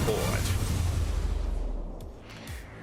report.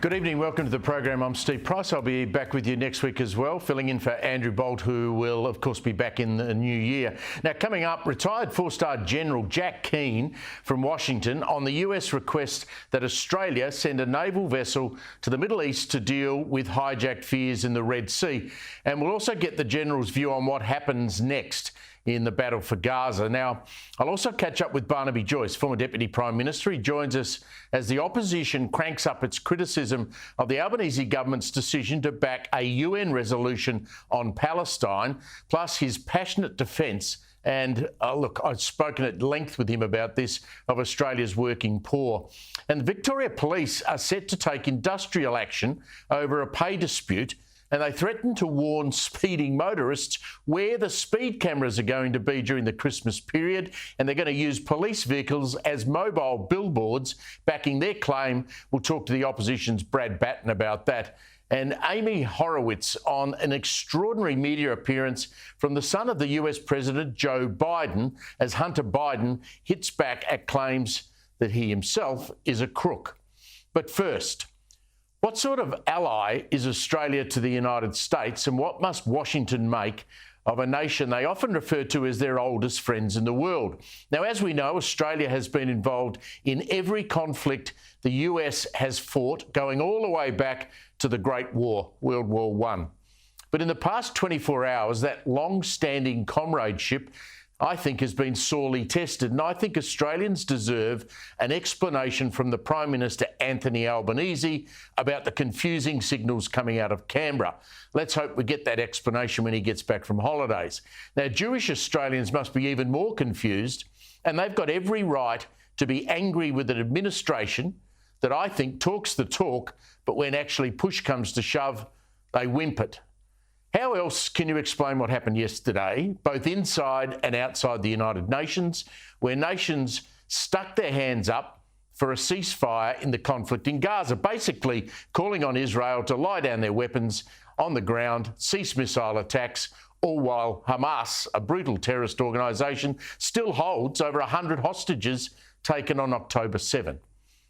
Good evening, welcome to the program. I'm Steve Price. I'll be back with you next week as well, filling in for Andrew Bolt, who will, of course, be back in the new year. Now, coming up, retired four-star General Jack Keane from Washington on the US request that Australia send a naval vessel to the Middle East to deal with hijacked fears in the Red Sea. And we'll also get the General's view on what happens next in the battle for Gaza. Now, I'll also catch up with Barnaby Joyce, former Deputy Prime Minister. He joins us as the opposition cranks up its criticism of the Albanese government's decision to back a UN resolution on Palestine, plus his passionate defence. And look, I've spoken at length with him about this, of Australia's working poor. And the Victoria Police are set to take industrial action over a pay dispute, and they threaten to warn speeding motorists where the speed cameras are going to be during the Christmas period, and they're going to use police vehicles as mobile billboards, backing their claim. We'll talk to the opposition's Brad Batten about that. And Amy Horowitz on an extraordinary media appearance from the son of the US President Joe Biden, as Hunter Biden hits back at claims that he himself is a crook. But first, what sort of ally is Australia to the United States, and what must Washington make of a nation they often refer to as their oldest friends in the world? Now, as we know, Australia has been involved in every conflict the US has fought, going all the way back to the Great War, World War I. But in the past 24 hours, that long-standing comradeship, I think, has been sorely tested, and I think Australians deserve an explanation from the Prime Minister Anthony Albanese about the confusing signals coming out of Canberra. Let's hope we get that explanation when he gets back from holidays. Now, Jewish Australians must be even more confused, and they've got every right to be angry with an administration that I think talks the talk, but when actually push comes to shove, they whimper. How else can you explain what happened yesterday, both inside and outside the United Nations, where nations stuck their hands up for a ceasefire in the conflict in Gaza, basically calling on Israel to lie down their weapons on the ground, cease missile attacks, all while Hamas, a brutal terrorist organisation, still holds over 100 hostages taken on October 7.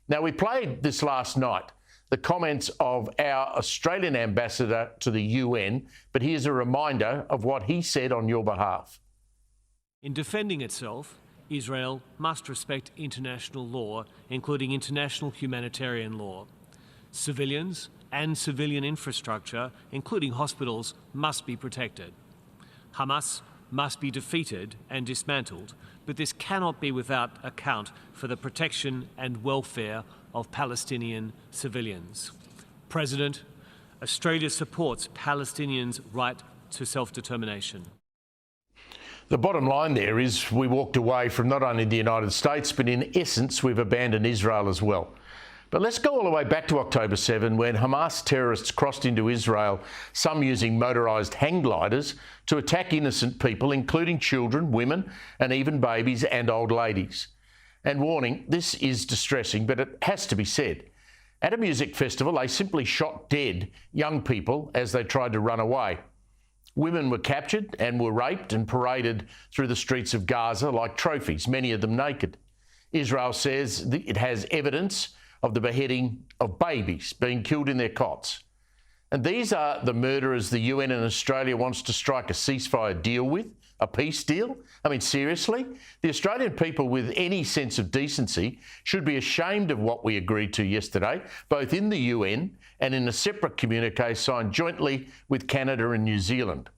Now, we played this last night, the comments of our Australian ambassador to the UN, but here's a reminder of what he said on your behalf. In defending itself, Israel must respect international law, including international humanitarian law. Civilians and civilian infrastructure, including hospitals, must be protected. Hamas must be defeated and dismantled, but this cannot be without account for the protection and welfare of Palestinian civilians. President, Australia supports Palestinians' right to self-determination. The bottom line there is we walked away from not only the United States, but in essence, we've abandoned Israel as well. But let's go all the way back to October 7, when Hamas terrorists crossed into Israel, some using motorised hang gliders, to attack innocent people, including children, women, and even babies and old ladies. And warning, this is distressing, but it has to be said. At a music festival, they simply shot dead young people as they tried to run away. Women were captured and were raped and paraded through the streets of Gaza like trophies, many of them naked. Israel says it has evidence of the beheading of babies being killed in their cots. And these are the murderers the UN and Australia wants to strike a ceasefire deal with, a peace deal? I mean, seriously? The Australian people with any sense of decency should be ashamed of what we agreed to yesterday, both in the UN and in a separate communique signed jointly with Canada and New Zealand.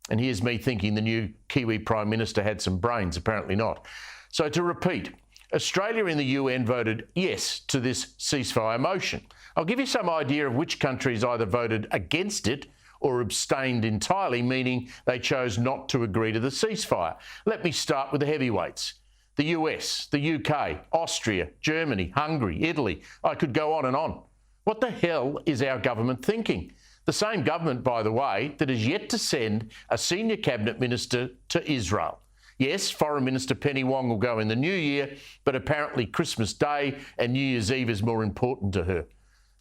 And here's me thinking the new Kiwi Prime Minister had some brains, apparently not. So to repeat, Australia in the UN voted yes to this ceasefire motion. I'll give you some idea of which countries either voted against it or abstained entirely, meaning they chose not to agree to the ceasefire. Let me start with the heavyweights. The US, the UK, Austria, Germany, Hungary, Italy. I could go on and on. What the hell is our government thinking? The same government, by the way, that is yet to send a senior cabinet minister to Israel. Yes, Foreign Minister Penny Wong will go in the new year, but apparently Christmas Day and New Year's Eve is more important to her.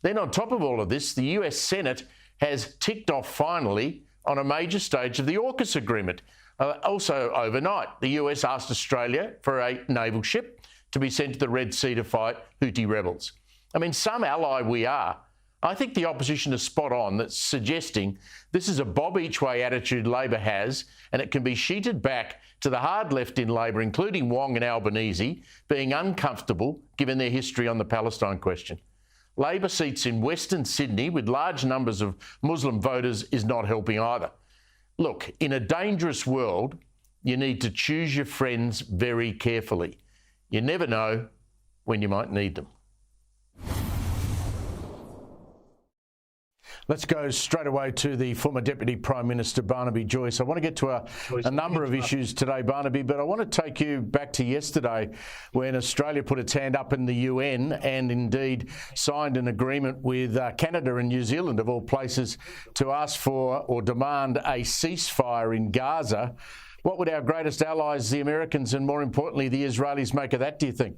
Then on top of all of this, the US Senate has ticked off finally on a major stage of the AUKUS agreement. Also overnight, the US asked Australia for a naval ship to be sent to the Red Sea to fight Houthi rebels. I mean, some ally we are. I think the opposition is spot on that's suggesting this is a bob each way attitude Labor has, and it can be sheeted back to the hard left in Labor, including Wong and Albanese, being uncomfortable given their history on the Palestine question. Labor seats in Western Sydney with large numbers of Muslim voters is not helping either. Look, in a dangerous world, you need to choose your friends very carefully. You never know when you might need them. Let's go straight away to the former Deputy Prime Minister, Barnaby Joyce. I want to get to a number of issues today, Barnaby, but I want to take you back to yesterday when Australia put its hand up in the UN and indeed signed an agreement with Canada and New Zealand, of all places, to ask for or demand a ceasefire in Gaza. What would our greatest allies, the Americans, and more importantly, the Israelis, make of that, do you think?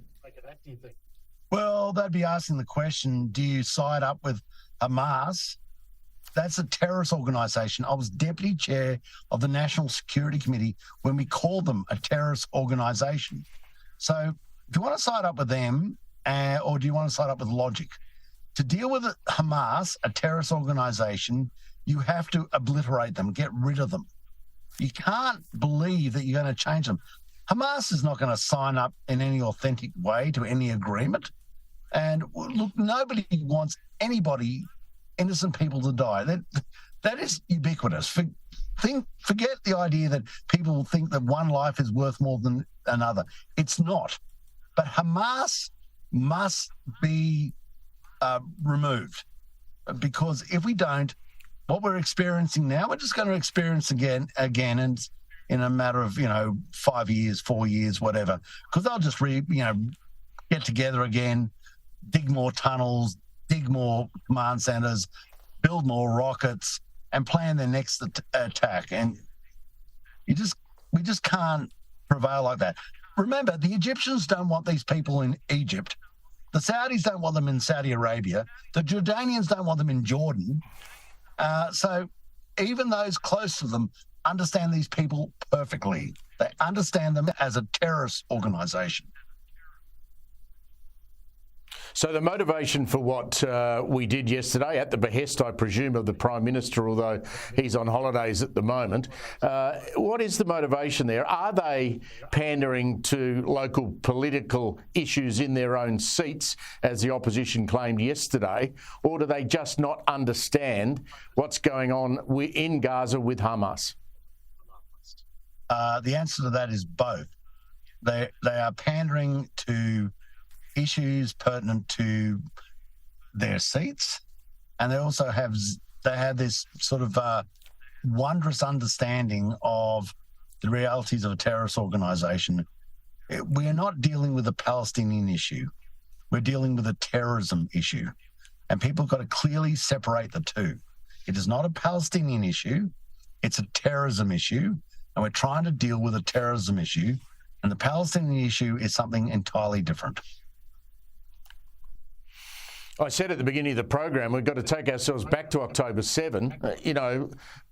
Well, they'd be asking the question, do you side up with Hamas? That's a terrorist organisation. I was deputy chair of the National Security Committee when we called them a terrorist organisation. So do you want to side up with them or do you want to side up with logic? To deal with Hamas, a terrorist organisation, you have to obliterate them, get rid of them. You can't believe that you're going to change them. Hamas is not going to sign up in any authentic way to any agreement. And look, nobody wants anybody, innocent people, to die. That is ubiquitous. Forget the idea that people think that one life is worth more than another. It's not. But Hamas must be removed, because if we don't, what we're experiencing now, we're just going to experience again, and in a matter of 5 years, 4 years, whatever. Because they'll just get together again, dig more tunnels, dig more command centres, build more rockets, and plan their next attack. And we just can't prevail like that. Remember, the Egyptians don't want these people in Egypt. The Saudis don't want them in Saudi Arabia. The Jordanians don't want them in Jordan. So even those close to them understand these people perfectly. They understand them as a terrorist organisation. So the motivation for what we did yesterday, at the behest, I presume, of the Prime Minister, although he's on holidays at the moment, what is the motivation there? Are they pandering to local political issues in their own seats, as the opposition claimed yesterday, or do they just not understand what's going on in Gaza with Hamas? The answer to that is both. They are pandering to issues pertinent to their seats, and they also have this sort of wondrous understanding of the realities of a terrorist organisation. We are not dealing with a Palestinian issue. We're dealing with a terrorism issue, and people have got to clearly separate the two. It is not a Palestinian issue. It's a terrorism issue, and we're trying to deal with a terrorism issue, and the Palestinian issue is something entirely different. I said at the beginning of the program, we've got to take ourselves back to October 7.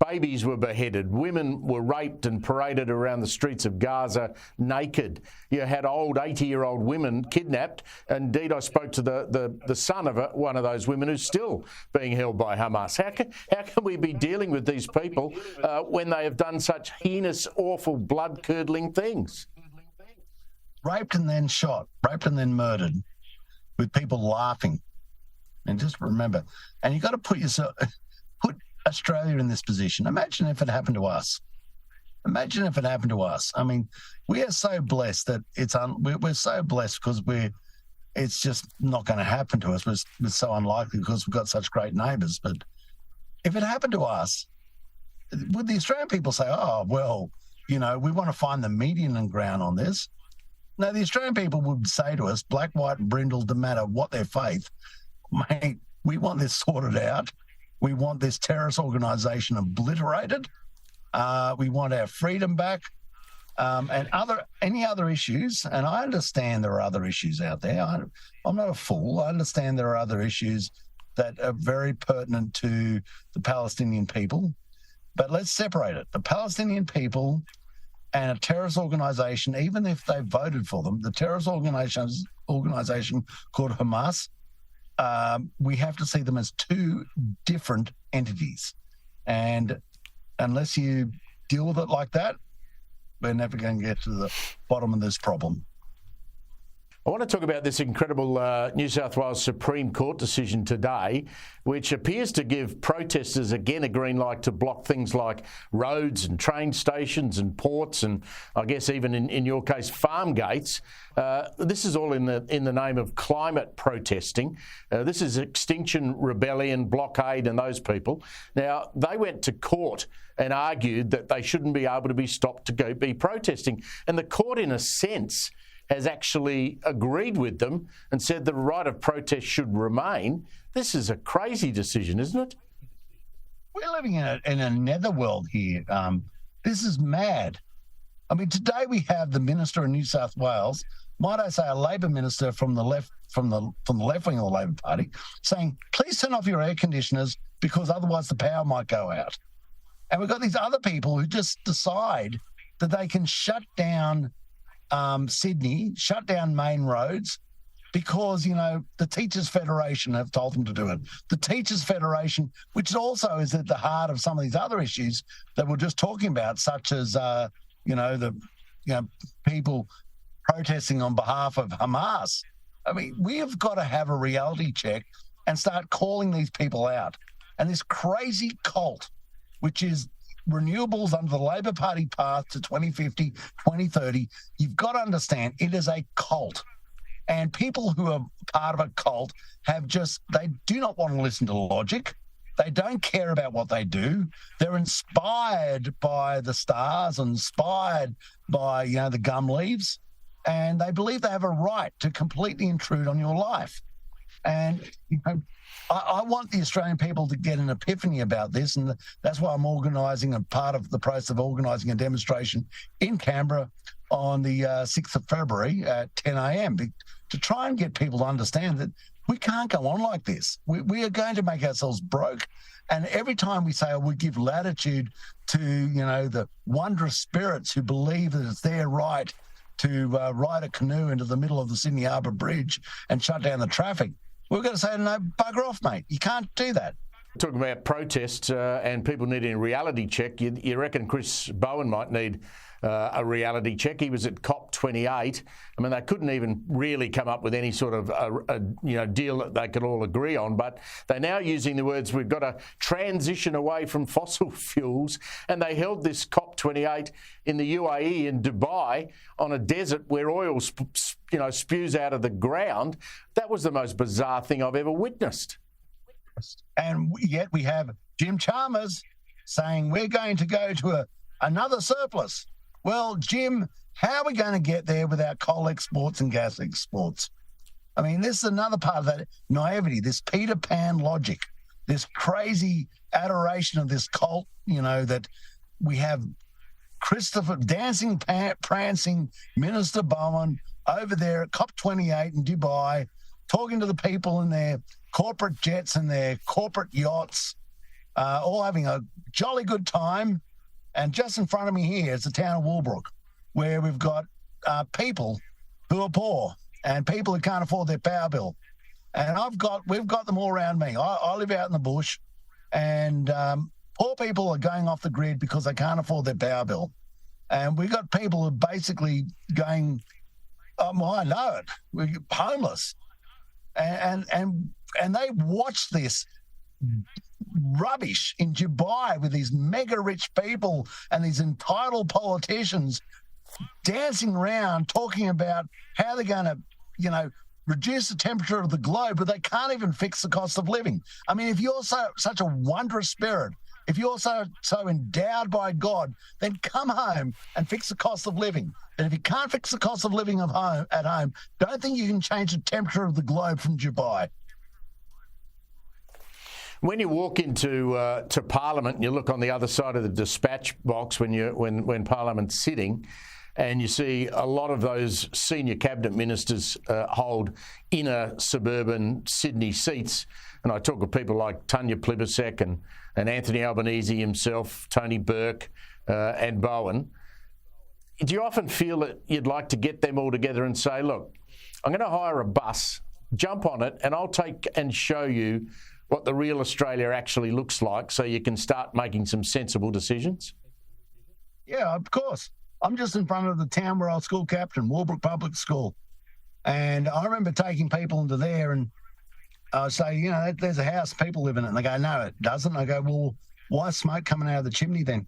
Babies were beheaded, women were raped and paraded around the streets of Gaza naked. You had old 80-year-old women kidnapped. Indeed, I spoke to the son of one of those women who's still being held by Hamas. How can we be dealing with these people when they have done such heinous, awful, blood-curdling things? Raped and then shot, raped and then murdered, with people laughing. And just remember, and you've got to put Australia in this position. Imagine if it happened to us. Imagine if it happened to us. I mean, we are so blessed that we're so blessed because it's just not going to happen to us. We're so unlikely because we've got such great neighbours. But if it happened to us, would the Australian people say, oh, well, we want to find the median ground on this? No, the Australian people would say to us, black, white and brindle, no matter what their faith, mate, we want this sorted out. We want this terrorist organisation obliterated. We want our freedom back, and any other issues. And I understand there are other issues out there. I'm not a fool. I understand there are other issues that are very pertinent to the Palestinian people. But let's separate it. The Palestinian people and a terrorist organisation, even if they voted for them, the terrorist organisation called Hamas, we have to see them as two different entities. And unless you deal with it like that, we're never going to get to the bottom of this problem. I want to talk about this incredible New South Wales Supreme Court decision today, which appears to give protesters again a green light to block things like roads and train stations and ports and I guess even in your case farm gates. This is all in the name of climate protesting. This is Extinction Rebellion, Blockade and those people. Now, they went to court and argued that they shouldn't be able to be stopped to go be protesting. And the court, in a sense, has actually agreed with them and said the right of protest should remain. This is a crazy decision, isn't it? We're living in a netherworld here. This is mad. I mean, today we have the Minister in New South Wales, might I say a Labor minister from the left wing of the Labor Party, saying, please turn off your air conditioners because otherwise the power might go out. And we've got these other people who just decide that they can shut down Sydney, shut down main roads because, the Teachers Federation have told them to do it. The Teachers Federation, which also is at the heart of some of these other issues that we're just talking about, such as, people protesting on behalf of Hamas. I mean, we have got to have a reality check and start calling these people out. And this crazy cult, which is renewables under the Labor Party path to 2050, 2030, you've got to understand it is a cult. And people who are part of a cult they do not want to listen to logic. They don't care about what they do. They're inspired by the stars, inspired by, the gum leaves, and they believe they have a right to completely intrude on your life. And, I want the Australian people to get an epiphany about this, and that's why I'm organising a part of the process of organising a demonstration in Canberra on the 6th of February at 10 a.m. to try and get people to understand that we can't go on like this. We are going to make ourselves broke. And every time we say, we give latitude to, the wondrous spirits who believe that it's their right to ride a canoe into the middle of the Sydney Harbour Bridge and shut down the traffic, we're going to say, no, bugger off, mate. You can't do that. Talking about protests and people needing a reality check, you reckon Chris Bowen might need a reality check? He was at COP28. I mean, they couldn't even really come up with any sort of deal that they could all agree on, but they're now using the words, we've got to transition away from fossil fuels, and they held this COP28 in the UAE in Dubai on a desert where oil spews out of the ground. That was the most bizarre thing I've ever witnessed. And yet we have Jim Chalmers saying we're going to go to another surplus. Well, Jim, how are we going to get there without coal exports and gas exports? I mean, this is another part of that naivety, this Peter Pan logic, this crazy adoration of this cult, that we have Christopher dancing, prancing Minister Bowen over there at COP28 in Dubai, talking to the people in their corporate jets and their corporate yachts, all having a jolly good time. And just in front of me here is the town of Woolbrook, where we've got people who are poor and people who can't afford their power bill. And we've got them all around me. I live out in the bush, and poor people are going off the grid because they can't afford their power bill. And we've got people who are basically going, I know it, we're homeless. And they watch this rubbish in Dubai with these mega rich people and these entitled politicians dancing around talking about how they're going to, reduce the temperature of the globe, but they can't even fix the cost of living. I mean, if you're such a wondrous spirit, if you're so endowed by God, then come home and fix the cost of living. And if you can't fix the cost of living at home, don't think you can change the temperature of the globe from Dubai. When you walk into to Parliament and you look on the other side of the dispatch box when Parliament's sitting, and you see a lot of those senior cabinet ministers hold inner suburban Sydney seats, and I talk of people like Tanya Plibersek and Anthony Albanese himself, Tony Burke and Bowen. do you often feel that you'd like to get them all together and say, look, I'm going to hire a bus, jump on it, and I'll take and show you what the real Australia actually looks like so you can start making some sensible decisions? Yeah, of course. I'm just in front of the town where I was school captain, Walbrook Public School. And I remember taking people into there and I say, you know, there's a house, people live in it. And they go, no, it doesn't. I go, well, why is smoke coming out of the chimney then?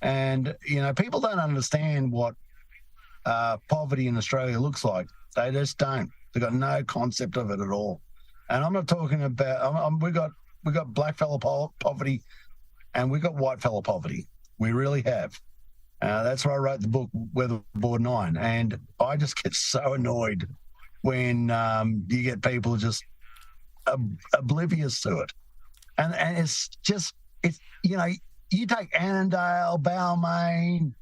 And, you know, people don't understand what poverty in Australia looks like. They just don't. They've got no concept of it at all. And I'm not talking about, we've got black fella poverty and we've got white fella poverty. We really have. That's why I wrote the book, Weatherboard 9. And I just get so annoyed when you get people just oblivious to it. And it's just, it's, you know, you take Annandale, Balmain,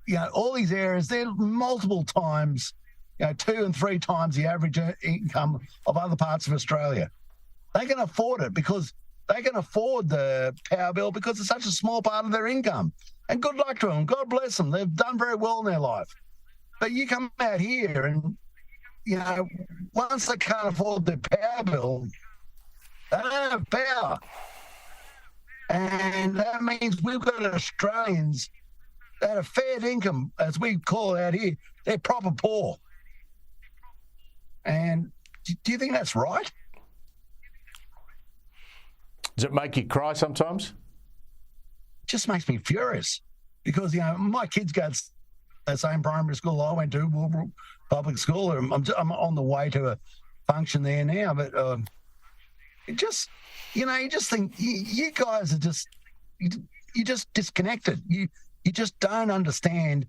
you know, all these areas, they're multiple times, you know, 2 and 3 times the average income of other parts of Australia. They can afford it because they can afford the power bill because it's such a small part of their income. And good luck to them. God bless them. They've done very well in their life. But you come out here and, you know, once they can't afford their power bill, they don't have power. And that means we've got Australians that are fair income, as we call it out here, they're proper poor. And do you think that's right? Does it make you cry sometimes? It just makes me furious because, you know, my kids go to the same primary school I went to, Walbrook Public School. I'm on the way to a function there now, but it just, you know, you just think you guys are just, you're just disconnected. You just don't understand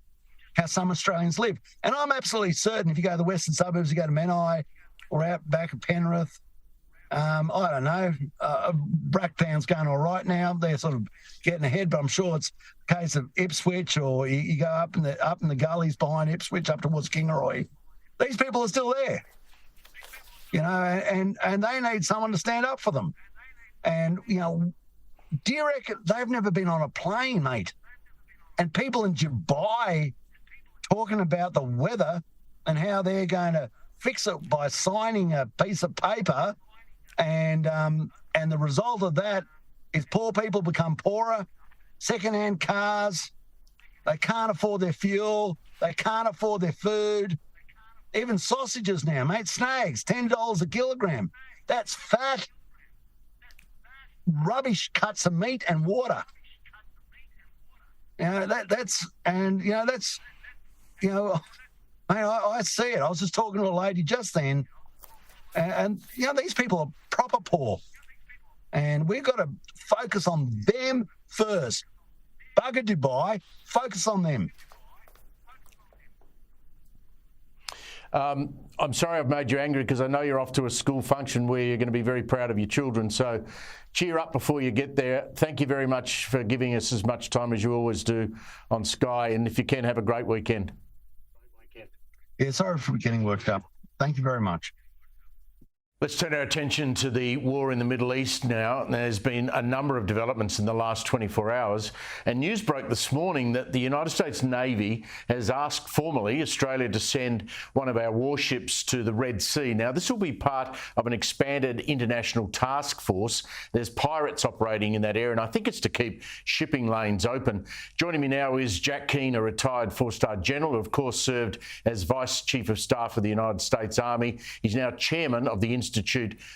how some Australians live. And I'm absolutely certain if you go to the western suburbs, you go to Menai or out back of Penrith, I don't know, Bracktown's going all right now. They're sort of getting ahead, but I'm sure it's a case of Ipswich, or you go up in the gullies behind Ipswich up towards Kingaroy. These people are still there, you know, and they need someone to stand up for them. And, you know, do you reckon they've never been on a plane, mate? And people in Dubai talking about the weather and how they're going to fix it by signing a piece of paper, and the result of that is poor people become poorer, second-hand cars, they can't afford their fuel, they can't afford their food, even sausages now, mate, snags, $10 a kilogram. That's fat, rubbish cuts of meat and water. You know, that's mate, I see it. I was just talking to a lady just then, and you know, these people are proper poor, and we've got to focus on them first. Bugger Dubai, focus on them. I'm sorry I've made you angry because I know you're off to a school function where you're going to be very proud of your children. So cheer up before you get there. Thank you very much for giving us as much time as you always do on Sky. And if you can, have a great weekend. Yeah, sorry for getting worked up. Thank you very much. Let's turn our attention to the war in the Middle East now. There's been a number of developments in the last 24 hours, and news broke this morning that the United States Navy has asked formally Australia to send one of our warships to the Red Sea. Now, this will be part of an expanded international task force. There's pirates operating in that area, and I think it's to keep shipping lanes open. Joining me now is Jack Keane, a retired 4-star general who, of course, served as Vice Chief of Staff of the United States Army. He's now chairman of the Institute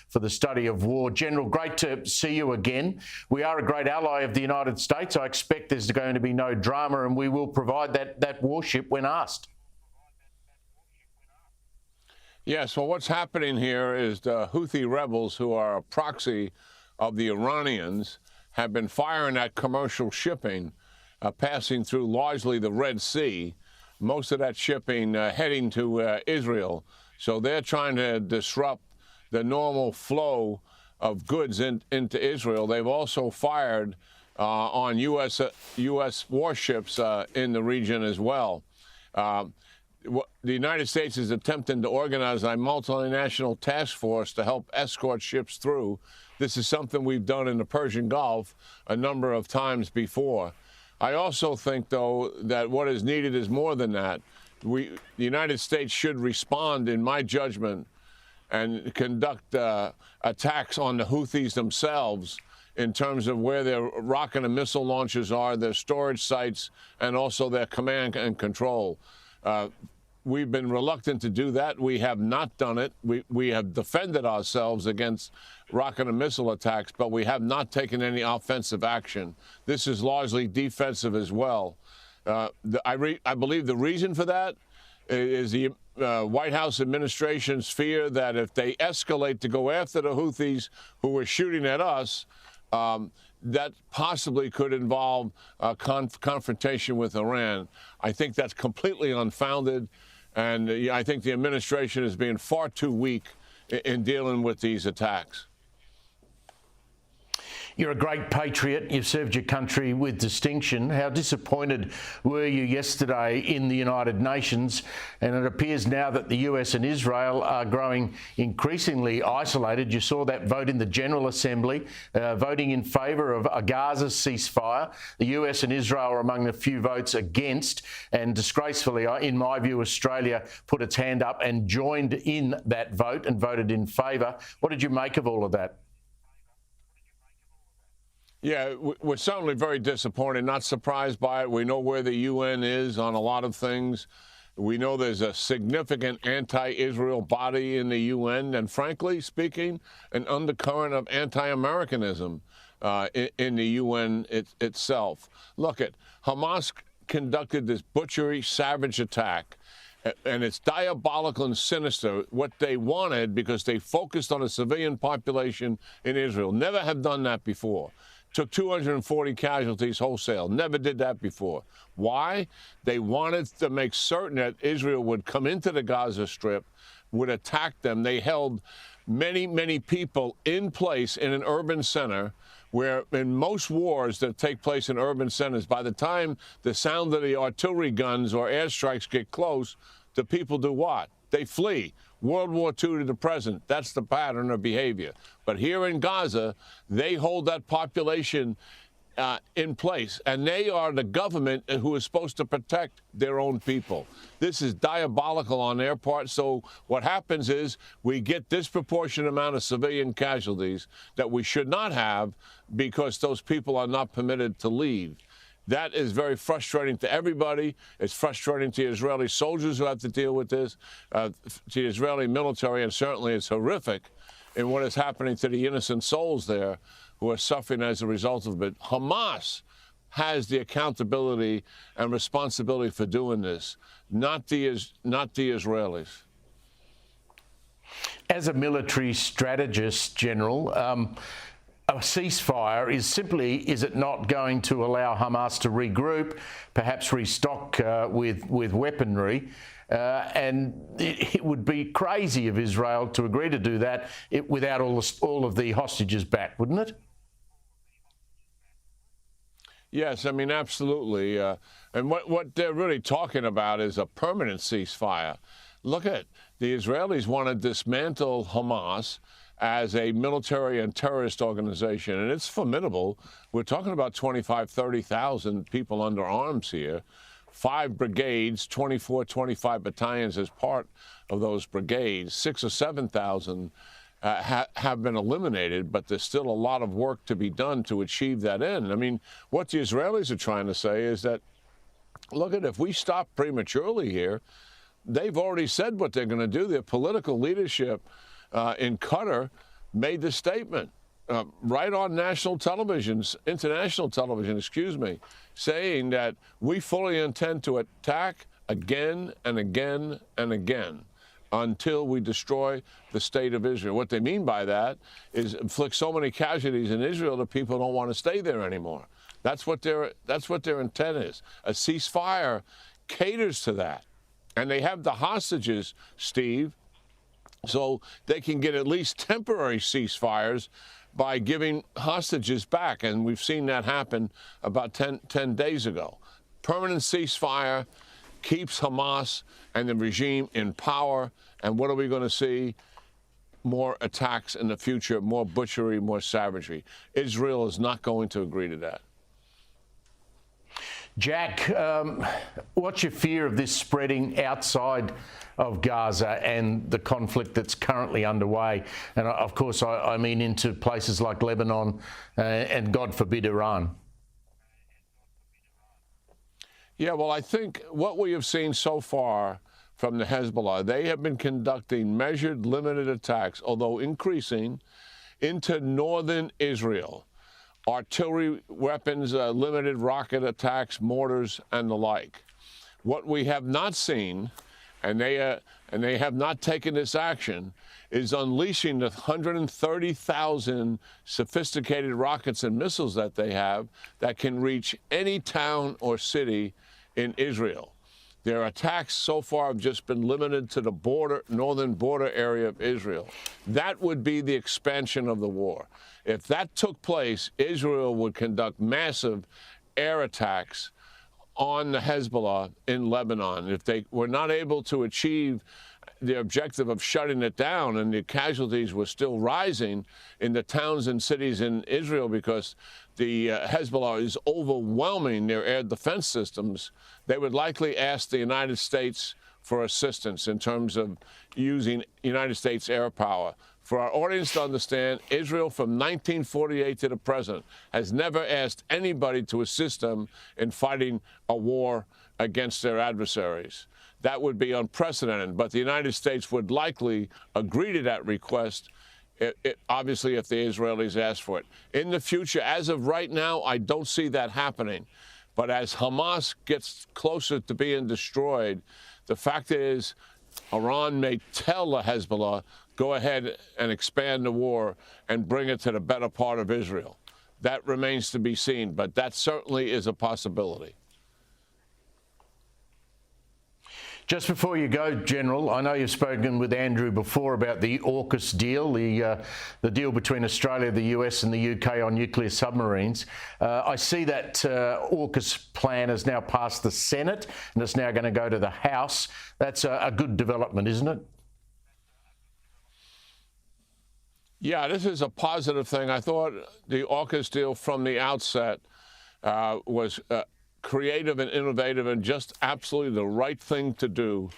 for the Study of War. General, great to see you again. We are a great ally of the United States. I expect there's going to be no drama, and we will provide that warship when asked. Yes, well, what's happening here is the Houthi rebels, who are a proxy of the Iranians, have been firing at commercial shipping passing through largely the Red Sea, most of that shipping heading to Israel. So they're trying to disrupt the normal flow of goods into Israel. They've also fired on U.S. warships in the region as well. The United States is attempting to organize a multinational task force to help escort ships through. This is something we've done in the Persian Gulf a number of times before. I also think, though, that what is needed is more than that. The United States should respond, in my judgment, and conduct attacks on the Houthis themselves in terms of where their rocket and missile launchers are, their storage sites, and also their command and control. We've been reluctant to do that. We have not done it. We have defended ourselves against rocket and missile attacks, but we have not taken any offensive action. This is largely defensive as well. I believe the reason for that is the White House administration's fear that if they escalate to go after the Houthis who are shooting at us, that possibly could involve a confrontation with Iran. I think that's completely unfounded, and I think the administration is being far too weak in dealing with these attacks. You're a great patriot. You've served your country with distinction. How disappointed were you yesterday in the United Nations? And it appears now that the US and Israel are growing increasingly isolated. You saw that vote in the General Assembly, voting in favour of a Gaza ceasefire. The US and Israel are among the few votes against. And disgracefully, in my view, Australia put its hand up and joined in that vote and voted in favour. What did you make of all of that? Yeah, we're certainly very disappointed, not surprised by it. We know where the UN is on a lot of things. We know there's a significant anti-Israel body in the UN, and frankly speaking, an undercurrent of anti-Americanism in the UN itself. Look, Hamas conducted this butchery, savage attack, and it's diabolical and sinister what they wanted because they focused on a civilian population in Israel. Never have done that before. Took 240 casualties wholesale. Never did that before. Why? They wanted to make certain that Israel would come into the Gaza Strip, would attack them. They held many, many people in place in an urban center where in most wars that take place in urban centers, by the time the sound of the artillery guns or airstrikes get close, the people do what? They flee. World War II to the present, that's the pattern of behavior. But here in Gaza, they hold that population in place, and they are the government who is supposed to protect their own people. This is diabolical on their part. So what happens is we get disproportionate amount of civilian casualties that we should not have because those people are not permitted to leave. That is very frustrating to everybody. It's frustrating to Israeli soldiers who have to deal with this, to the Israeli military, and certainly it's horrific in what is happening to the innocent souls there who are suffering as a result of it. Hamas has the accountability and responsibility for doing this, not the Israelis. As a military strategist, General, a ceasefire is it not going to allow Hamas to regroup, perhaps restock with weaponry? And it would be crazy of Israel to agree to do that without all of the hostages back, wouldn't it? Yes, I mean, absolutely. And what they're really talking about is a permanent ceasefire. Look at the Israelis want to dismantle Hamas as a military and terrorist organization, and it's formidable. We're talking about 25,000, 30,000 people under arms here, 5 brigades, 24, 25 battalions as part of those brigades. 6,000 or 7,000 have been eliminated, but there's still a lot of work to be done to achieve that end. I mean, what the Israelis are trying to say is that, look, if we stop prematurely here, they've already said what they're going to do. Their political leadership in Qatar made the statement right on national television, international television, saying that we fully intend to attack again and again and again until we destroy the state of Israel. What they mean by that is inflict so many casualties in Israel that people don't want to stay there anymore. That's what their intent is. A ceasefire caters to that. And they have the hostages, Steve, so they can get at least temporary ceasefires by giving hostages back. And we've seen that happen about 10 days ago. Permanent ceasefire keeps Hamas and the regime in power. And what are we going to see? More attacks in the future, more butchery, more savagery. Israel is not going to agree to that. Jack, what's your fear of this spreading outside of Gaza and the conflict that's currently underway? And of course, I mean into places like Lebanon and, God forbid, Iran. Yeah, well, I think what we have seen so far from the Hezbollah, they have been conducting measured, limited attacks, although increasing, into northern Israel. Artillery weapons, limited rocket attacks, mortars, and the like. What we have not seen, and they have not taken this action, is unleashing the 130,000 sophisticated rockets and missiles that they have that can reach any town or city in Israel. Their attacks so far have just been limited to the border, northern border area of Israel. That would be the expansion of the war. If that took place, Israel would conduct massive air attacks on the Hezbollah in Lebanon. If they were not able to achieve the objective of shutting it down, and the casualties were still rising in the towns and cities in Israel because the Hezbollah is overwhelming their air defense systems, they would likely ask the United States for assistance in terms of using United States air power. For our audience to understand, Israel from 1948 to the present has never asked anybody to assist them in fighting a war against their adversaries. That would be unprecedented, but the United States would likely agree to that request, obviously, if the Israelis ask for it. In the future, as of right now, I don't see that happening. But as Hamas gets closer to being destroyed, the fact is Iran may tell the Hezbollah, go ahead and expand the war and bring it to the better part of Israel. That remains to be seen, but that certainly is a possibility. Just before you go, General, I know you've spoken with Andrew before about the AUKUS deal, the deal between Australia, the US and the UK on nuclear submarines. I see that AUKUS plan has now passed the Senate and it's now going to go to the House. That's a good development, isn't it? Yeah, this is a positive thing. I thought the AUKUS deal from the outset was creative and innovative and just absolutely the right thing to do.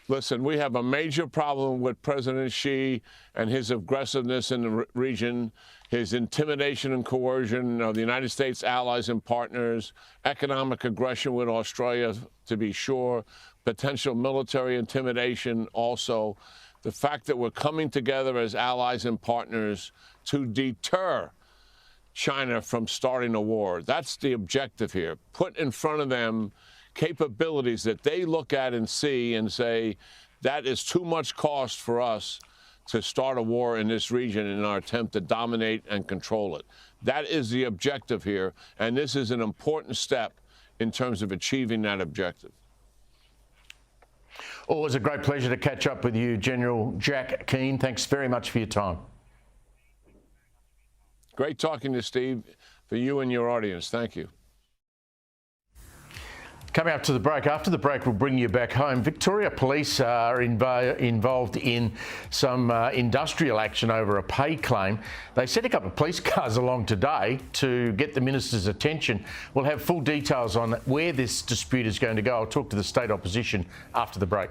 Listen, we have a major problem with President Xi and his aggressiveness in the region, his intimidation and coercion of the United States allies and partners, economic aggression with Australia, to be sure, potential military intimidation also. The fact that we're coming together as allies and partners to deter China from starting a war. That's the objective here. Put in front of them capabilities that they look at and see and say, that is too much cost for us to start a war in this region in our attempt to dominate and control it. That is the objective here, and this is an important step in terms of achieving that objective. Always a great pleasure to catch up with you, General Jack Keane. Thanks very much for your time. Great talking to you, Steve, for you and your audience. Thank you. Coming up to the break. After the break, we'll bring you back home. Victoria Police are involved in some industrial action over a pay claim. They sent a couple of police cars along today to get the Minister's attention. We'll have full details on where this dispute is going to go. I'll talk to the state opposition after the break.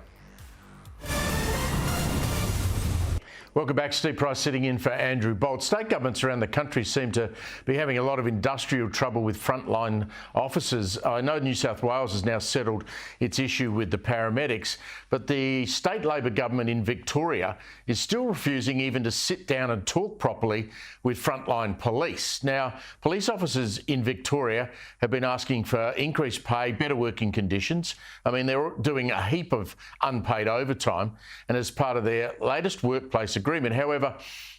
Welcome back. Steve Price sitting in for Andrew Bolt. State governments around the country seem to be having a lot of industrial trouble with frontline officers. I know New South Wales has now settled its issue with the paramedics, but the state Labor government in Victoria is still refusing even to sit down and talk properly with frontline police. Now, police officers in Victoria have been asking for increased pay, better working conditions. I mean, they're doing a heap of unpaid overtime, and as part of their latest workplace agreement. However,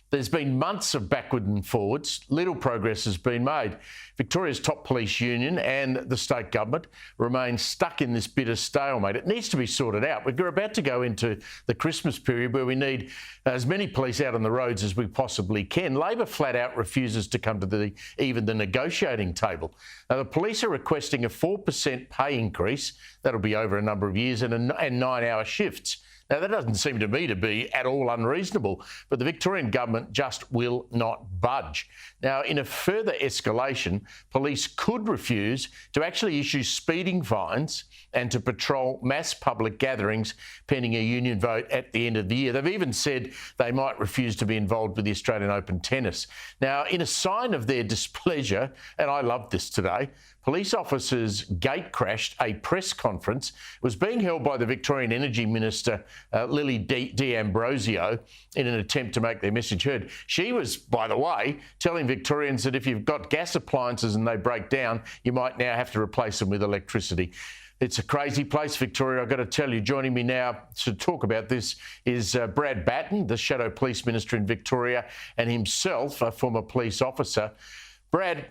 there's been months of backward and forwards. Little progress has been made. Victoria's top police union and the state government remain stuck in this bitter stalemate. It needs to be sorted out. We're about to go into the Christmas period where we need as many police out on the roads as we possibly can. Labor flat out refuses to come to even the negotiating table. Now, the police are requesting a 4% pay increase. That'll be over a number of years and 9-hour shifts. Now, that doesn't seem to me to be at all unreasonable, but the Victorian government just will not budge. Now, in a further escalation, police could refuse to actually issue speeding fines and to patrol mass public gatherings pending a union vote at the end of the year. They've even said they might refuse to be involved with the Australian Open tennis. Now, in a sign of their displeasure, and I love this today, police officers gate-crashed a press conference. It was being held by the Victorian Energy Minister, Lily D'Ambrosio, in an attempt to make their message heard. She was, by the way, telling Victorians that if you've got gas appliances and they break down, you might now have to replace them with electricity. It's a crazy place, Victoria. I've got to tell you, joining me now to talk about this is Brad Batten, the Shadow Police Minister in Victoria, and himself, a former police officer. Brad,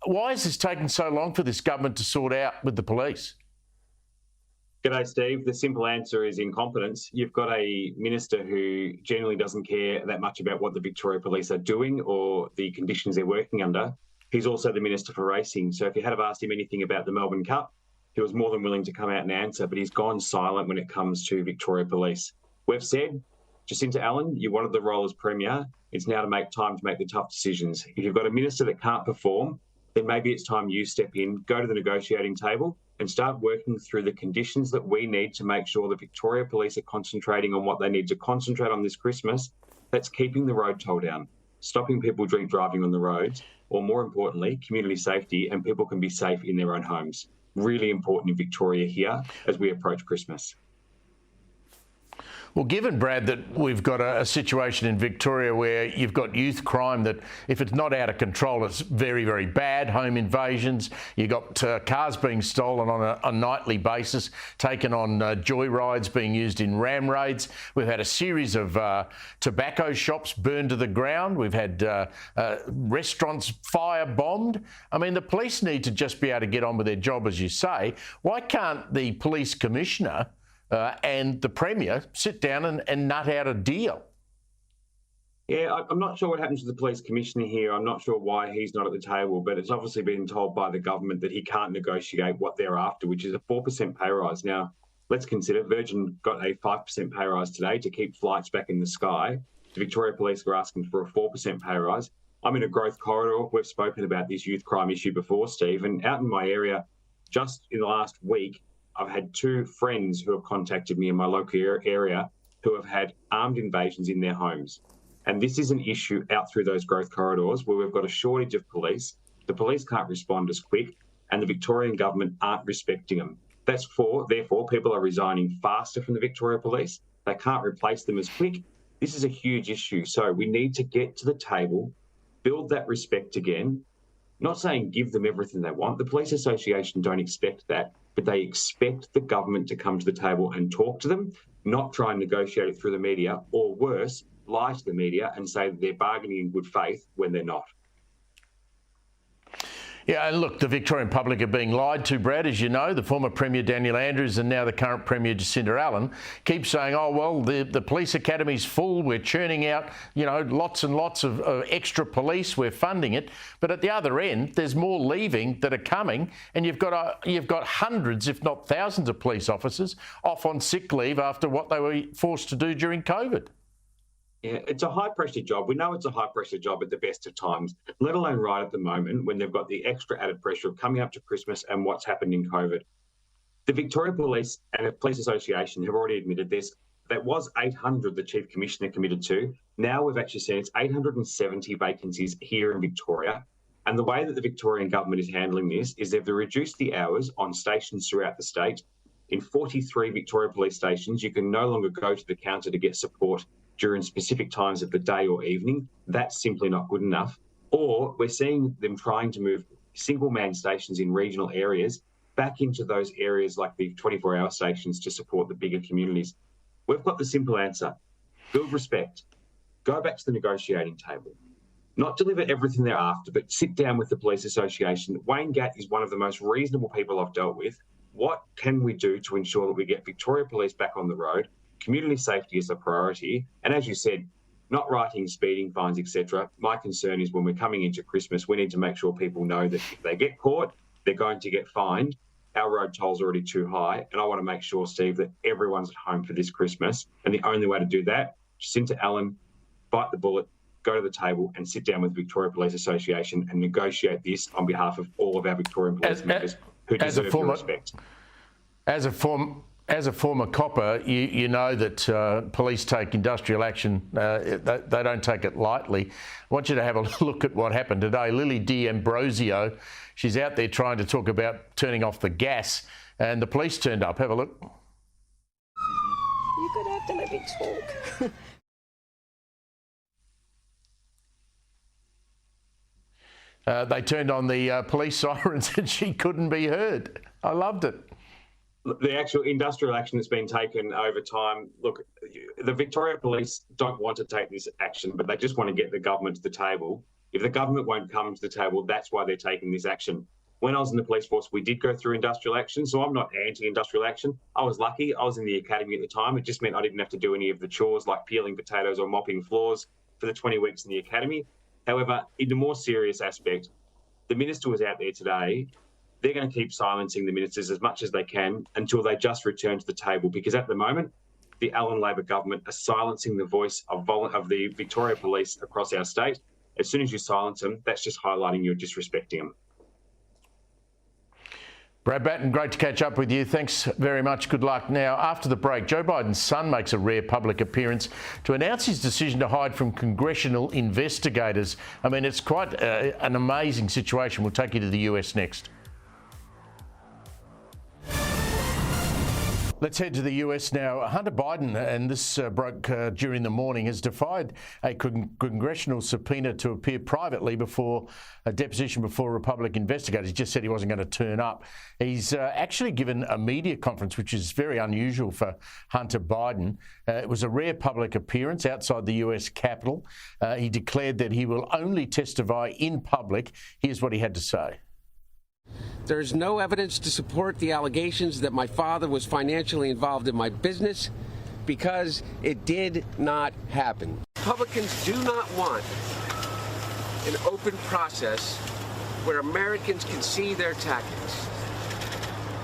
why is this taking so long for this government to sort out with the police? G'day, Steve. The simple answer is incompetence. You've got a minister who generally doesn't care that much about what the Victoria Police are doing or the conditions they're working under. He's also the Minister for Racing. So if you had have asked him anything about the Melbourne Cup, he was more than willing to come out and answer, but he's gone silent when it comes to Victoria Police. We've said, Jacinta Allen, you wanted the role as Premier. It's now to make time to make the tough decisions. If you've got a minister that can't perform, then maybe it's time you step in, go to the negotiating table and start working through the conditions that we need to make sure the Victoria Police are concentrating on what they need to concentrate on this Christmas. That's keeping the road toll down, stopping people drink driving on the roads, or more importantly, community safety, and people can be safe in their own homes. Really important in Victoria here as we approach Christmas. Well, given, Brad, that we've got a situation in Victoria where you've got youth crime that, if it's not out of control, it's very, very bad, home invasions, you've got cars being stolen on a nightly basis, taken on joyrides being used in ram raids. We've had a series of tobacco shops burned to the ground. We've had restaurants fire-bombed. I mean, the police need to just be able to get on with their job, as you say. Why can't the police commissioner and the Premier sit down and nut out a deal? Yeah, I'm not sure what happens to the police commissioner here. I'm not sure why he's not at the table, but it's obviously been told by the government that he can't negotiate what they're after, which is a 4% pay rise. Now, let's consider Virgin got a 5% pay rise today to keep flights back in the sky. The Victoria Police are asking for a 4% pay rise. I'm in a growth corridor. We've spoken about this youth crime issue before, Steve, and out in my area, just in the last week, I've had 2 friends who have contacted me in my local area who have had armed invasions in their homes. And this is an issue out through those growth corridors where we've got a shortage of police. The police can't respond as quick, and the Victorian government aren't respecting them. Therefore, people are resigning faster from the Victoria Police. They can't replace them as quick. This is a huge issue. So we need to get to the table, build that respect again. Not saying give them everything they want. The Police Association don't expect that, but they expect the government to come to the table and talk to them, not try and negotiate it through the media, or worse, lie to the media and say that they're bargaining in good faith when they're not. Yeah, and look, the Victorian public are being lied to, Brad, as you know. The former Premier Daniel Andrews and now the current Premier Jacinta Allen keep saying, oh, well, the police academy's full, we're churning out, lots and lots of extra police, we're funding it. But at the other end, there's more leaving that are coming, and you've got hundreds, if not thousands, of police officers off on sick leave after what they were forced to do during COVID. Yeah, it's a high-pressure job. We know it's a high-pressure job at the best of times, let alone right at the moment when they've got the extra added pressure of coming up to Christmas and what's happened in COVID. The Victoria Police and the Police Association have already admitted this. That was 800 the Chief Commissioner committed to. Now we've actually seen it's 870 vacancies here in Victoria. And the way that the Victorian government is handling this is they've reduced the hours on stations throughout the state. In 43 Victoria Police stations, you can no longer go to the counter to get support during specific times of the day or evening. That's simply not good enough. Or we're seeing them trying to move single-man stations in regional areas back into those areas like the 24-hour stations to support the bigger communities. We've got the simple answer. Build respect. Go back to the negotiating table. Not deliver everything they're after, but sit down with the Police Association. Wayne Gatt is one of the most reasonable people I've dealt with. What can we do to ensure that we get Victoria Police back on the road? Community safety is a priority. And as you said, not writing speeding fines, etc. My concern is when we're coming into Christmas, we need to make sure people know that if they get caught, they're going to get fined. our road toll's already too high. And I want to make sure, Steve, that everyone's at home for this Christmas. And the only way to do that, Jacinta Allen, bite the bullet, go to the table and sit down with the Victoria Police Association and negotiate this on behalf of all of our Victorian police members who deserve your respect. As a former copper, you know that police take industrial action. They don't take it lightly. I want you to have a look at what happened today. Lily D'Ambrosio, she's out there trying to talk about turning off the gas, and the police turned up. Have a look. You're going to have to let me talk. They turned on the police sirens and she couldn't be heard. I loved it. The actual industrial action that's been taken over time, look, the Victoria Police don't want to take this action, but they just want to get the government to the table. If the government won't come to the table, that's why they're taking this action. When I was in the police force, we did go through industrial action, so I'm not anti-industrial action. I was lucky. I was in the academy at the time. It just meant I didn't have to do any of the chores like peeling potatoes or mopping floors for the 20 weeks in the academy. However, in the more serious aspect, the minister was out there today. They're going to keep silencing the ministers as much as they can until they just return to the table, because at the moment, the Allen Labor government are silencing the voice of the Victoria Police across our state. As soon as you silence them, that's just highlighting you're disrespecting them. Brad Batten, great to catch up with you. Thanks very much. Good luck. Now, after the break, Joe Biden's son makes a rare public appearance to announce his decision to hide from congressional investigators. I mean, it's quite an amazing situation. We'll take you to the US next. Let's head to the US now. Hunter Biden, and this broke during the morning, has defied a congressional subpoena to appear privately before a deposition before Republican investigators. He just said he wasn't going to turn up. He's actually given a media conference, which is very unusual for Hunter Biden. It was a rare public appearance outside the US Capitol. He declared that he will only testify in public. Here's what he had to say. There's no evidence to support the allegations that my father was financially involved in my business because it did not happen. Republicans do not want an open process where Americans can see their tactics,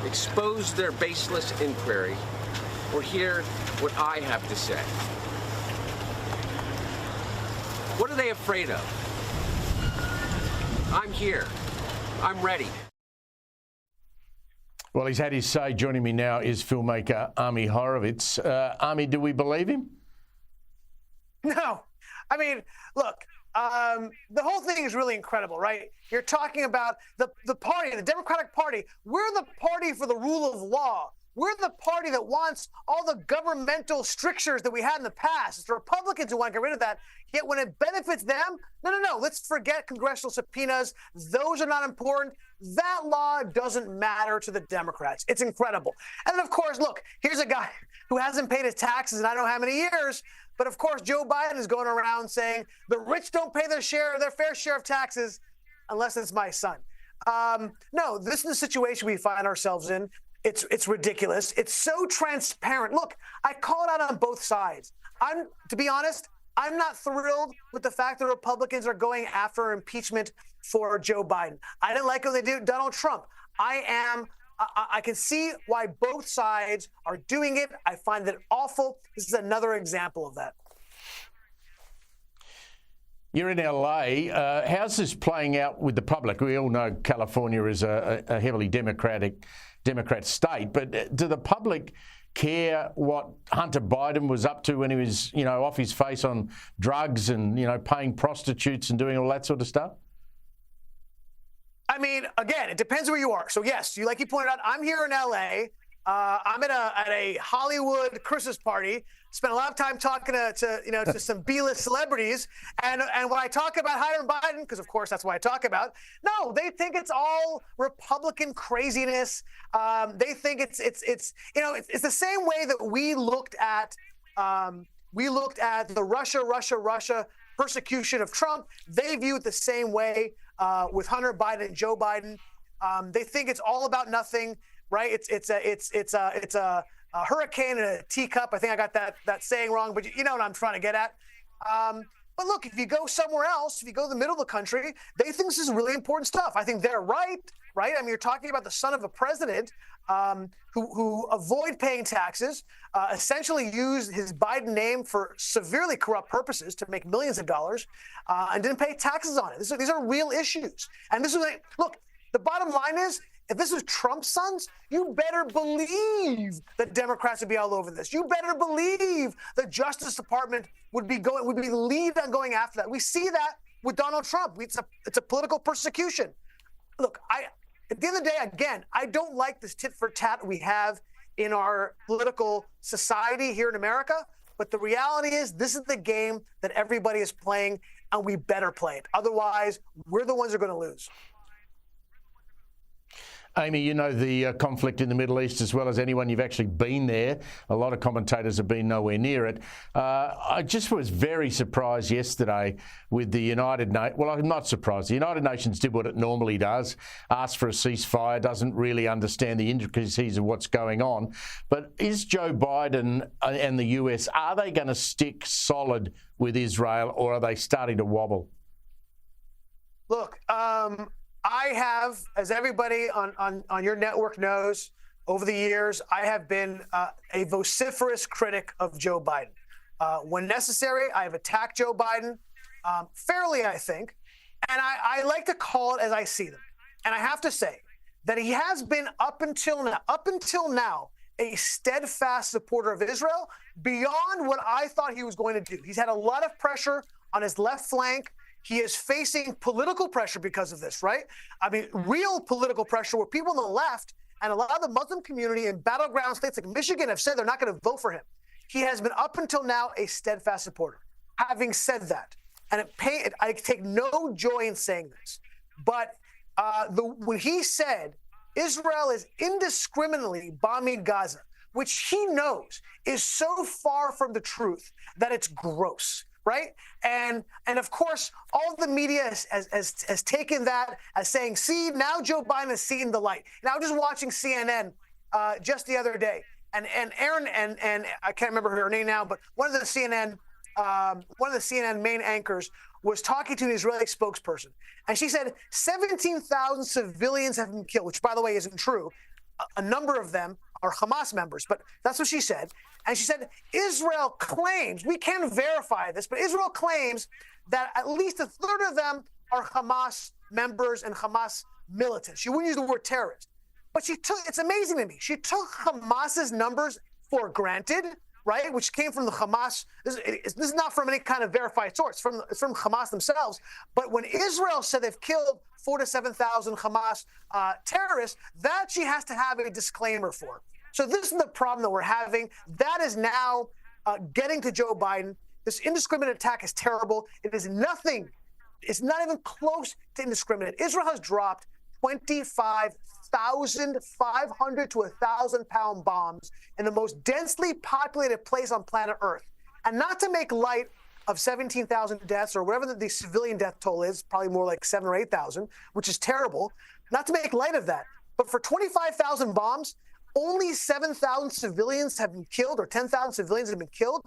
expose their baseless inquiry, or hear what I have to say. What are they afraid of? I'm here. I'm ready. Well, he's had his say. Joining me now is filmmaker Ami Horowitz. Ami, do we believe him? No. I mean, look, the whole thing is really incredible, right? You're talking about the party, the Democratic Party. We're the party for the rule of law. We're the party that wants all the governmental strictures that we had in the past. It's the Republicans who want to get rid of that. Yet when it benefits them, no. Let's forget congressional subpoenas. Those are not important. That law doesn't matter to the Democrats. It's incredible. And then, of course, look, here's a guy who hasn't paid his taxes in I don't know how many years. But, of course, Joe Biden is going around saying the rich don't pay their fair share of taxes unless it's my son. No, this is the situation we find ourselves in. It's ridiculous. It's so transparent. Look, I call it out on both sides. To be honest, I'm not thrilled with the fact that Republicans are going after impeachment for Joe Biden. I didn't like what they did Donald Trump. I can see why both sides are doing it. I find it awful. This is another example of that. You're in LA. How's this playing out with the public? We all know California is a heavily Democrat state, but do the public care what Hunter Biden was up to when he was, off his face on drugs and, paying prostitutes and doing all that sort of stuff? I mean, again, it depends where you are. So yes, like you pointed out, I'm here in LA. I'm at a Hollywood Christmas party. Spent a lot of time talking to some B-list celebrities, and when I talk about Hunter Biden, because of course that's what I talk about. No, they think it's all Republican craziness. They think it's the same way that we looked at the Russia persecution of Trump. They view it the same way with Hunter Biden and Joe Biden. They think it's all about nothing. Right? It's a hurricane in a teacup. I think I got that saying wrong, but you know what I'm trying to get at. But look, if you go somewhere else, if you go to the middle of the country, they think this is really important stuff. I think they're right? I mean, you're talking about the son of a president who avoid paying taxes, essentially used his Biden name for severely corrupt purposes to make millions of dollars, and didn't pay taxes on it. These are real issues. And this is look. The bottom line is, if this was Trump's sons, you better believe that Democrats would be all over this. You better believe the Justice Department would be lead on going after that. We see that with Donald Trump. It's a political persecution. Look, at the end of the day, again, I don't like this tit for tat we have in our political society here in America. But the reality is, this is the game that everybody is playing, and we better play it. Otherwise, we're the ones who are going to lose. Amy, you know the conflict in the Middle East as well as anyone. You've actually been there. A lot of commentators have been nowhere near it. I just was very surprised yesterday with the United Nations. Well, I'm not surprised. The United Nations did what it normally does, asked for a ceasefire, doesn't really understand the intricacies of what's going on. But is Joe Biden and the US, are they going to stick solid with Israel, or are they starting to wobble? Look, I have, as everybody on your network knows, over the years, I have been a vociferous critic of Joe Biden. When necessary, I have attacked Joe Biden, fairly, I think, and I like to call it as I see them. And I have to say that he has been, up until now, a steadfast supporter of Israel beyond what I thought he was going to do. He's had a lot of pressure on his left flank. He is facing political pressure because of this, right? I mean, real political pressure where people on the left and a lot of the Muslim community in battleground states like Michigan have said they're not going to vote for him. He has been, up until now, a steadfast supporter. Having said that, and I take no joy in saying this, but when he said Israel is indiscriminately bombing Gaza, which he knows is so far from the truth that it's gross. Right? And of course, all the media has taken that as saying, see, now Joe Biden is seeing the light. And I was just watching CNN just the other day. And Aaron and I can't remember her name now, but one of the CNN main anchors was talking to an Israeli spokesperson. And she said 17,000 civilians have been killed, which, by the way, isn't true. A number of them are Hamas members, but that's what she said. And she said, Israel claims, we can't verify this, but Israel claims that at least a third of them are Hamas members and Hamas militants. She wouldn't use the word terrorist. But it's amazing to me, she took Hamas's numbers for granted, right? Which came from the Hamas. This is not from any kind of verified source. It's from Hamas themselves. But when Israel said they've killed 4,000 to 7,000 Hamas terrorists, that she has to have a disclaimer for. So this is the problem that we're having. That is now getting to Joe Biden. This indiscriminate attack is terrible. It is nothing. It's not even close to indiscriminate. Israel has dropped 25,500 to 1,000-pound bombs in the most densely populated place on planet Earth. And not to make light of 17,000 deaths or whatever the civilian death toll is, probably more like 7,000 or 8,000, which is terrible. Not to make light of that. But for 25,000 bombs, only 7,000 civilians have been killed, or 10,000 civilians have been killed.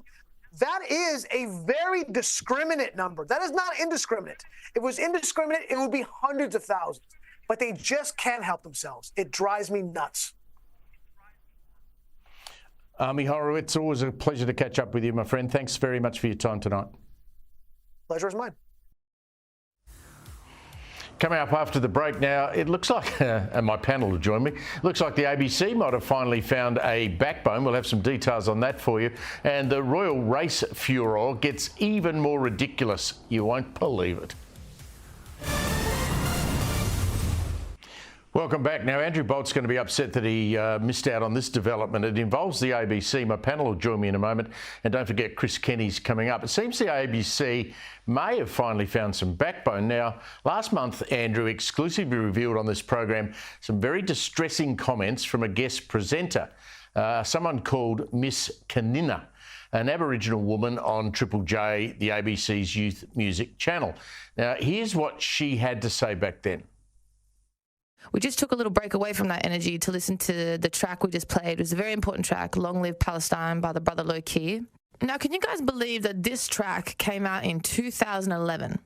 That is a very discriminate number. That is not indiscriminate. If it was indiscriminate, it would be hundreds of thousands. But they just can't help themselves. It drives me nuts. Ami Horowitz, always a pleasure to catch up with you, my friend. Thanks very much for your time tonight. Pleasure is mine. Coming up after the break now, it looks like, and my panel will join me, looks like the ABC might have finally found a backbone. We'll have some details on that for you. And the royal race furor gets even more ridiculous. You won't believe it. Welcome back. Now, Andrew Bolt's going to be upset that he missed out on this development. It involves the ABC. My panel will join me in a moment. And don't forget, Chris Kenny's coming up. It seems the ABC may have finally found some backbone. Now, last month, Andrew exclusively revealed on this program some very distressing comments from a guest presenter, someone called Miss Kanina, an Aboriginal woman on Triple J, the ABC's youth music channel. Now, here's what she had to say back then. We just took a little break away from that energy to listen to the track we just played. It was a very important track, Long Live Palestine by the brother Low Key. Now, can you guys believe that this track came out in 2011,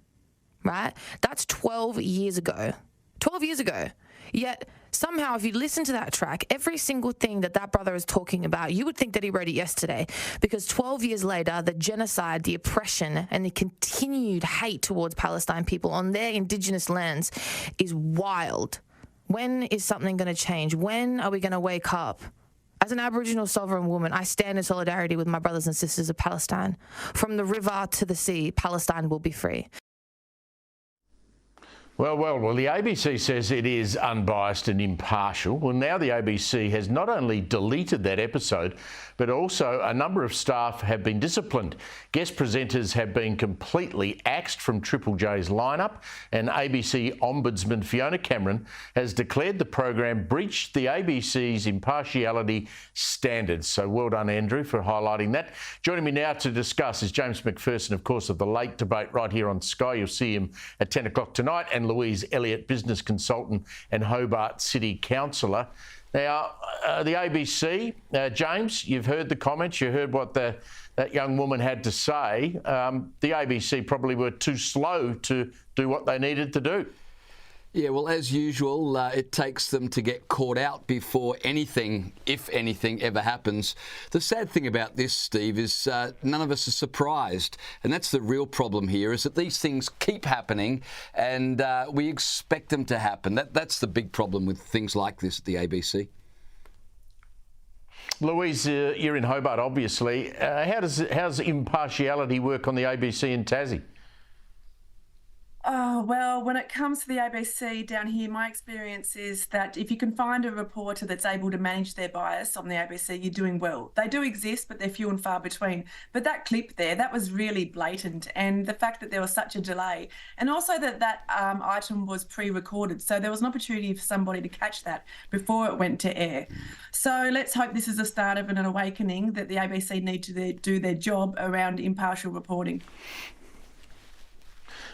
right? That's 12 years ago. 12 years ago. Yet somehow, if you listen to that track, every single thing that that brother is talking about, you would think that he wrote it yesterday, because 12 years later, the genocide, the oppression, and the continued hate towards Palestine people on their Indigenous lands is wild. When is something going to change? When are we going to wake up? As an Aboriginal sovereign woman, I stand in solidarity with my brothers and sisters of Palestine. From the river to the sea, Palestine will be free. Well, the ABC says it is unbiased and impartial. Well, now the ABC has not only deleted that episode, but also a number of staff have been disciplined. Guest presenters have been completely axed from Triple J's lineup, and ABC Ombudsman Fiona Cameron has declared the program breached the ABC's impartiality standards. So well done, Andrew, for highlighting that. Joining me now to discuss is James McPherson, of course, of The Late Debate right here on Sky. You'll see him at 10 o'clock tonight, and Louise Elliott, business consultant and Hobart City Councillor. Now, the ABC, James, you've heard the comments, you heard what that young woman had to say. The ABC probably were too slow to do what they needed to do. Yeah, well, as usual, it takes them to get caught out before anything, if anything, ever happens. The sad thing about this, Steve, is none of us are surprised. And that's the real problem here, is that these things keep happening and we expect them to happen. That's the big problem with things like this at the ABC. Louise, you're in Hobart, obviously. How does impartiality work on the ABC in Tassie? Oh, well, when it comes to the ABC down here, my experience is that if you can find a reporter that's able to manage their bias on the ABC, you're doing well. They do exist, but they're few and far between. But that clip there, that was really blatant. And the fact that there was such a delay, and also that item was pre-recorded. So there was an opportunity for somebody to catch that before it went to air. So let's hope this is the start of an awakening that the ABC need to do their job around impartial reporting.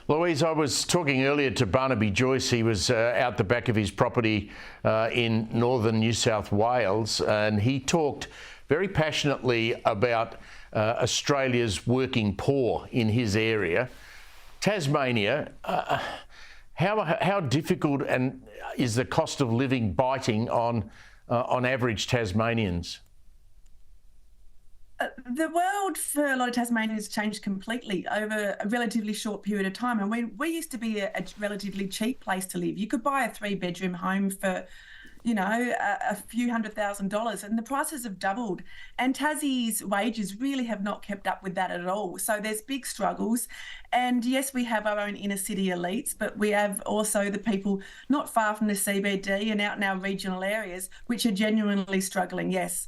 Louise, I was talking earlier to Barnaby Joyce. He was out the back of his property in northern New South Wales, and he talked very passionately about Australia's working poor in his area. Tasmania, how difficult and is the cost of living biting on average Tasmanians? The world for a lot of Tasmanians changed completely over a relatively short period of time. And we used to be a relatively cheap place to live. You could buy a 3-bedroom home for, a few $100,000, and the prices have doubled. And Tassie's wages really have not kept up with that at all. So there's big struggles. And yes, we have our own inner city elites, but we have also the people not far from the CBD and out in our regional areas, which are genuinely struggling, yes.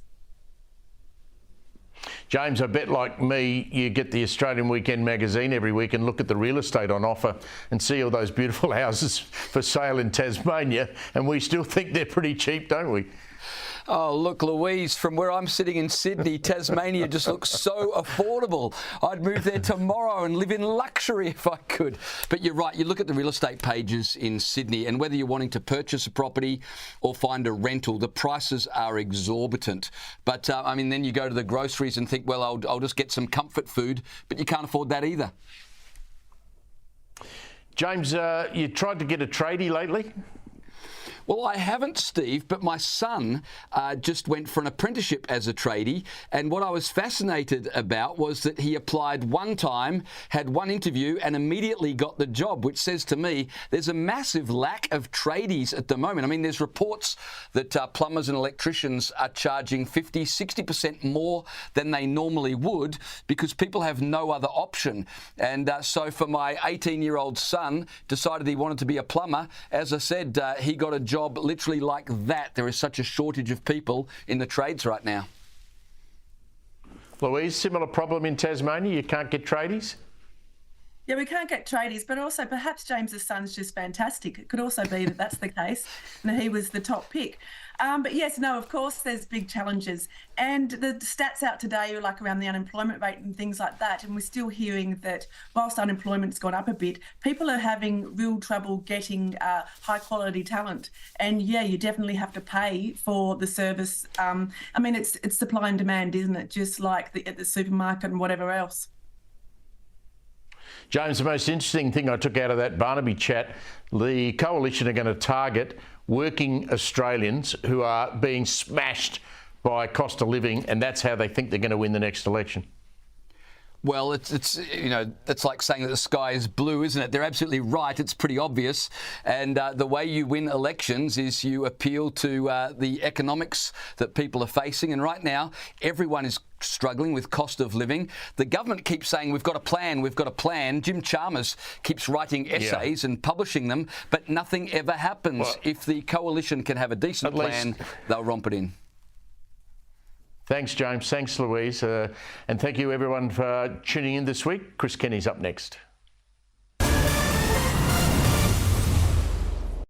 James, I bet like me, you get the Australian Weekend magazine every week and look at the real estate on offer and see all those beautiful houses for sale in Tasmania, and we still think they're pretty cheap, don't we? Oh, look, Louise, from where I'm sitting in Sydney, Tasmania just looks so affordable. I'd move there tomorrow and live in luxury if I could. But you're right, you look at the real estate pages in Sydney, and whether you're wanting to purchase a property or find a rental, the prices are exorbitant. But, then you go to the groceries and think, well, I'll just get some comfort food, but you can't afford that either. James, you tried to get a tradie lately? Well, I haven't, Steve, but my son just went for an apprenticeship as a tradie, and what I was fascinated about was that he applied one time, had one interview, and immediately got the job, which says to me there's a massive lack of tradies at the moment. I mean, there's reports that plumbers and electricians are charging 50, 60% more than they normally would because people have no other option. And so for my 18-year-old son, decided he wanted to be a plumber. As I said, he got a job literally like that. There is such a shortage of people in the trades right now. Louise, similar problem in Tasmania? You can't get tradies? Yeah, we can't get tradies, but also perhaps James's son's just fantastic. It could also be that that's the case and that he was the top pick. But yes, no, of course, there's big challenges. And the stats out today are like around the unemployment rate and things like that. And we're still hearing that whilst unemployment's gone up a bit, people are having real trouble getting high quality talent. And yeah, you definitely have to pay for the service. I mean, it's supply and demand, isn't it? Just like at the supermarket and whatever else. James, the most interesting thing I took out of that Barnaby chat, the coalition are going to target working Australians who are being smashed by cost of living, and that's how they think they're going to win the next election. Well, it's like saying that the sky is blue, isn't it? They're absolutely right. It's pretty obvious. And the way you win elections is you appeal to the economics that people are facing. And right now, everyone is struggling with cost of living. The government keeps saying, we've got a plan, we've got a plan. Jim Chalmers keeps writing essays and publishing them, but nothing ever happens. Well, if the coalition can have a decent plan, they'll romp it in. Thanks, James. Thanks, Louise. And thank you, everyone, for tuning in this week. Chris Kenny's up next.